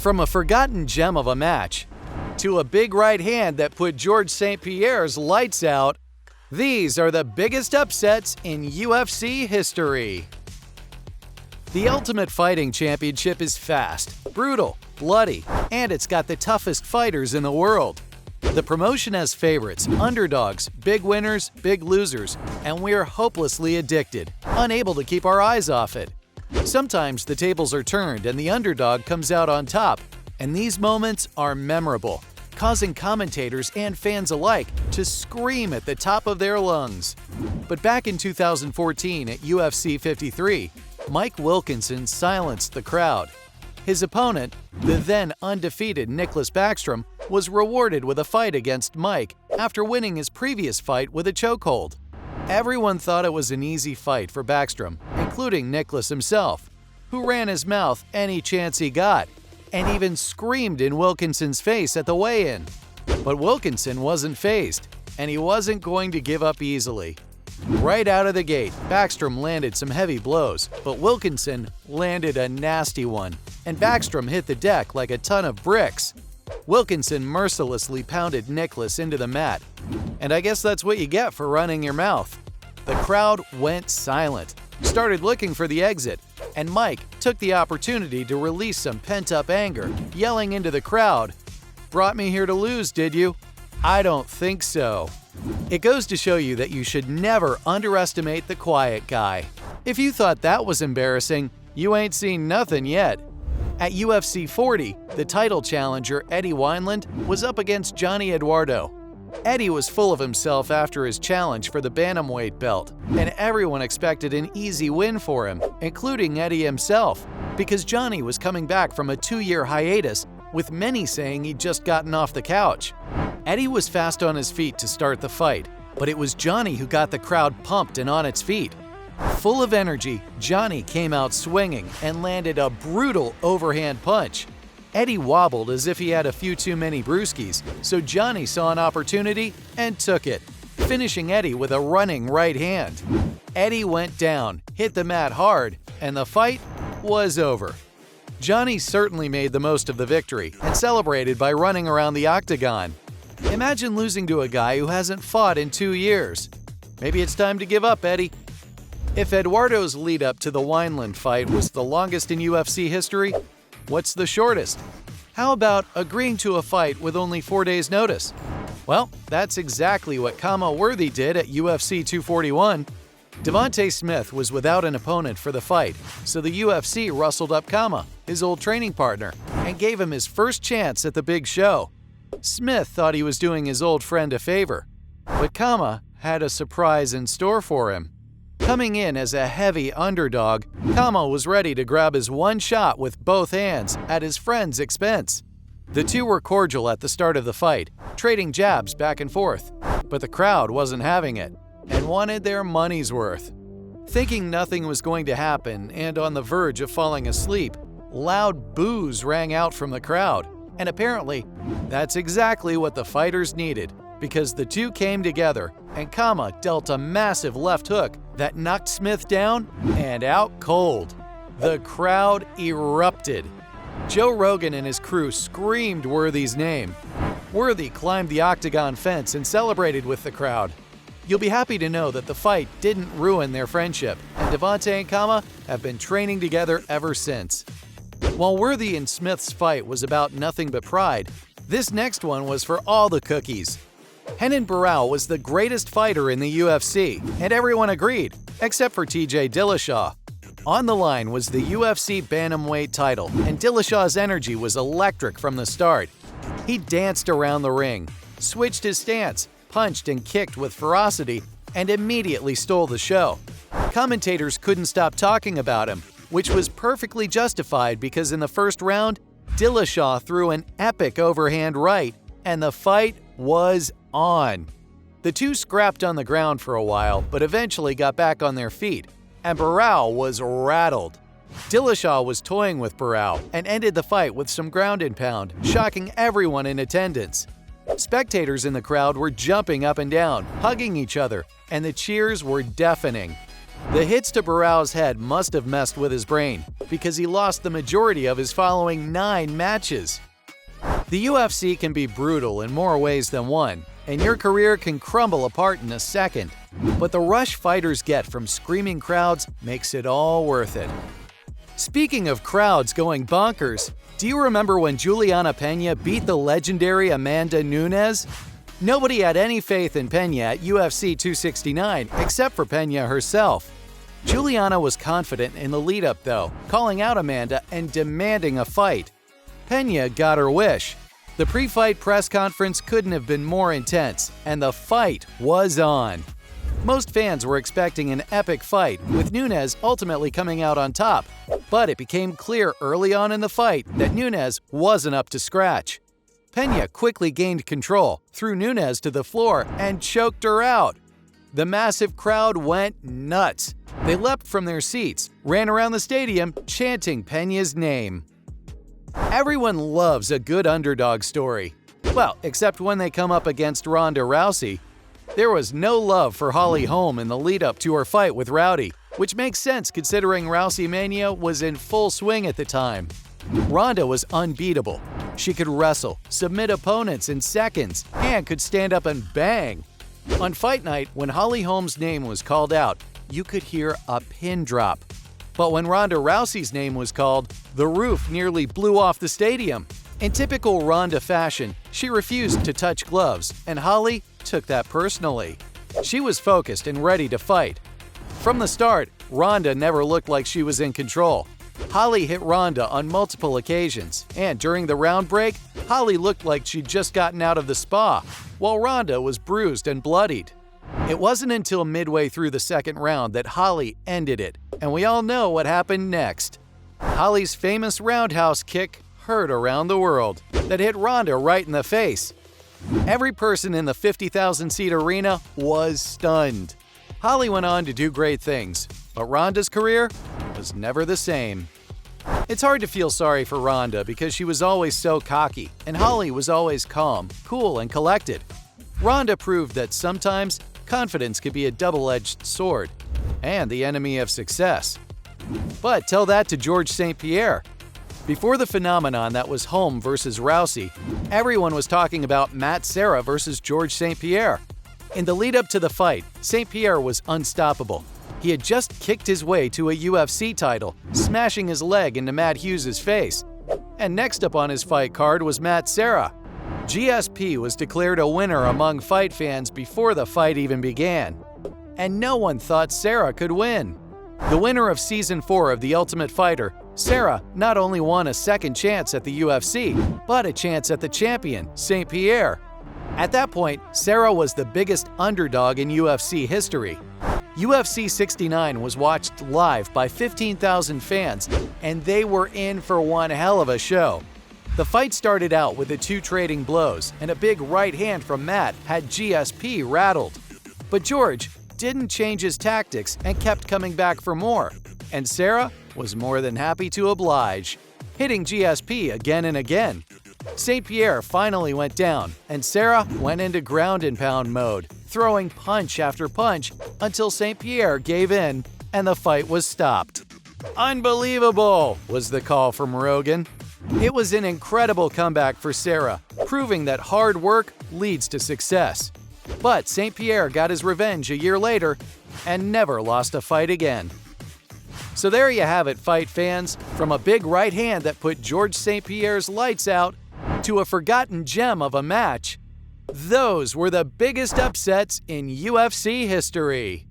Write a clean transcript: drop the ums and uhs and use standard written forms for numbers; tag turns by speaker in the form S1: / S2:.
S1: From a forgotten gem of a match to a big right hand that put Georges St-Pierre's lights out, these are the biggest upsets in UFC history. The Ultimate Fighting Championship is fast, brutal, bloody, and it's got the toughest fighters in the world. The promotion has favorites, underdogs, big winners, big losers, and we're hopelessly addicted, unable to keep our eyes off it. Sometimes the tables are turned and the underdog comes out on top, and these moments are memorable, causing commentators and fans alike to scream at the top of their lungs. But back in 2014 at UFC 53, Mike Wilkinson silenced the crowd. His opponent, the then undefeated Nicklas Backstrom, was rewarded with a fight against Mike after winning his previous fight with a chokehold. Everyone thought it was an easy fight for Backstrom, including Nicklas himself, who ran his mouth any chance he got, and even screamed in Wilkinson's face at the weigh-in. But Wilkinson wasn't fazed, and he wasn't going to give up easily. Right out of the gate, Backstrom landed some heavy blows, but Wilkinson landed a nasty one, and Backstrom hit the deck like a ton of bricks. Wilkinson mercilessly pounded Nicklas into the mat, and I guess that's what you get for running your mouth. The crowd went silent, started looking for the exit, and Mike took the opportunity to release some pent-up anger, yelling into the crowd, "Brought me here to lose, did you? I don't think so." It goes to show you that you should never underestimate the quiet guy. If you thought that was embarrassing, you ain't seen nothing yet. At UFC 40, the title challenger Eddie Wineland was up against Johnny Eduardo. Eddie was full of himself after his challenge for the bantamweight belt, and everyone expected an easy win for him, including Eddie himself, because Johnny was coming back from a 2-year hiatus, with many saying he'd just gotten off the couch. Eddie was fast on his feet to start the fight, but it was Johnny who got the crowd pumped and on its feet. Full of energy, Johnny came out swinging and landed a brutal overhand punch. Eddie wobbled as if he had a few too many brewskis, so Johnny saw an opportunity and took it, finishing Eddie with a running right hand. Eddie went down, hit the mat hard, and the fight was over. Johnny certainly made the most of the victory and celebrated by running around the octagon. Imagine losing to a guy who hasn't fought in 2 years. Maybe it's time to give up, Eddie. If Eduardo's lead-up to the Wineland fight was the longest in UFC history, what's the shortest? How about agreeing to a fight with only 4 days' notice? Well, that's exactly what Khama Worthy did at UFC 241. Devontae Smith was without an opponent for the fight, so the UFC rustled up Khama, his old training partner, and gave him his first chance at the big show. Smith thought he was doing his old friend a favor, but Khama had a surprise in store for him. Coming in as a heavy underdog, Khama was ready to grab his one shot with both hands at his friend's expense. The two were cordial at the start of the fight, trading jabs back and forth, but the crowd wasn't having it and wanted their money's worth. Thinking nothing was going to happen and on the verge of falling asleep, loud boos rang out from the crowd, and apparently that's exactly what the fighters needed, because the two came together and Khama dealt a massive left hook that knocked Smith down and out cold. The crowd erupted. Joe Rogan and his crew screamed Worthy's name. Worthy climbed the octagon fence and celebrated with the crowd. You'll be happy to know that the fight didn't ruin their friendship, and Devontae and Khama have been training together ever since. While Worthy and Smith's fight was about nothing but pride, this next one was for all the cookies. Renan Barão was the greatest fighter in the UFC, and everyone agreed, except for TJ Dillashaw. On the line was the UFC bantamweight title, and Dillashaw's energy was electric from the start. He danced around the ring, switched his stance, punched and kicked with ferocity, and immediately stole the show. Commentators couldn't stop talking about him, which was perfectly justified because in the first round, Dillashaw threw an epic overhand right, and the fight was on. The two scrapped on the ground for a while, but eventually got back on their feet, and Barão was rattled. Dillashaw was toying with Barão and ended the fight with some ground and pound, shocking everyone in attendance. Spectators in the crowd were jumping up and down, hugging each other, and the cheers were deafening. The hits to Barrow's head must have messed with his brain, because he lost the majority of his following 9 matches. The UFC can be brutal in more ways than one, and your career can crumble apart in a second. But the rush fighters get from screaming crowds makes it all worth it. Speaking of crowds going bonkers, do you remember when Juliana Pena beat the legendary Amanda Nunes? Nobody had any faith in Pena at UFC 269 except for Pena herself. Juliana was confident in the lead-up though, calling out Amanda and demanding a fight. Pena got her wish. The pre-fight press conference couldn't have been more intense, and the fight was on. Most fans were expecting an epic fight, with Nunes ultimately coming out on top, but it became clear early on in the fight that Nunes wasn't up to scratch. Pena quickly gained control, threw Nunes to the floor, and choked her out. The massive crowd went nuts. They leapt from their seats, ran around the stadium, chanting Pena's name. Everyone loves a good underdog story. Well, except when they come up against Ronda Rousey. There was no love for Holly Holm in the lead-up to her fight with Rowdy, which makes sense considering Rousey Mania was in full swing at the time. Ronda was unbeatable. She could wrestle, submit opponents in seconds, and could stand up and bang. On fight night, when Holly Holm's name was called out, you could hear a pin drop. But when Ronda Rousey's name was called, the roof nearly blew off the stadium. In typical Ronda fashion, she refused to touch gloves, and Holly took that personally. She was focused and ready to fight. From the start, Ronda never looked like she was in control. Holly hit Ronda on multiple occasions, and during the round break, Holly looked like she'd just gotten out of the spa, while Ronda was bruised and bloodied. It wasn't until midway through the second round that Holly ended it, and we all know what happened next. Holly's famous roundhouse kick heard around the world that hit Ronda right in the face. Every person in the 50,000-seat arena was stunned. Holly went on to do great things, but Ronda's career was never the same. It's hard to feel sorry for Ronda because she was always so cocky, and Holly was always calm, cool, and collected. Ronda proved that sometimes confidence could be a double-edged sword and the enemy of success. But tell that to George St. Pierre. Before the phenomenon that was Holm versus Rousey, everyone was talking about Matt Serra versus George St. Pierre. In the lead-up to the fight, St. Pierre was unstoppable. He had just kicked his way to a UFC title, smashing his leg into Matt Hughes' face. And next up on his fight card was Matt Serra. GSP was declared a winner among fight fans before the fight even began. And no one thought Serra could win. The winner of Season 4 of The Ultimate Fighter, Serra not only won a second chance at the UFC, but a chance at the champion, St. Pierre. At that point, Serra was the biggest underdog in UFC history. UFC 69 was watched live by 15,000 fans, and they were in for one hell of a show. The fight started out with the two trading blows, and a big right hand from Matt had GSP rattled. But George didn't change his tactics and kept coming back for more, and Serra was more than happy to oblige, hitting GSP again and again. St. Pierre finally went down, and Serra went into ground and pound mode, throwing punch after punch until St. Pierre gave in and the fight was stopped. "Unbelievable," was the call from Rogan. It was an incredible comeback for Serra, proving that hard work leads to success. But St. Pierre got his revenge a year later and never lost a fight again. So there you have it, fight fans. From a big right hand that put George St. Pierre's lights out to a forgotten gem of a match, those were the biggest upsets in UFC history.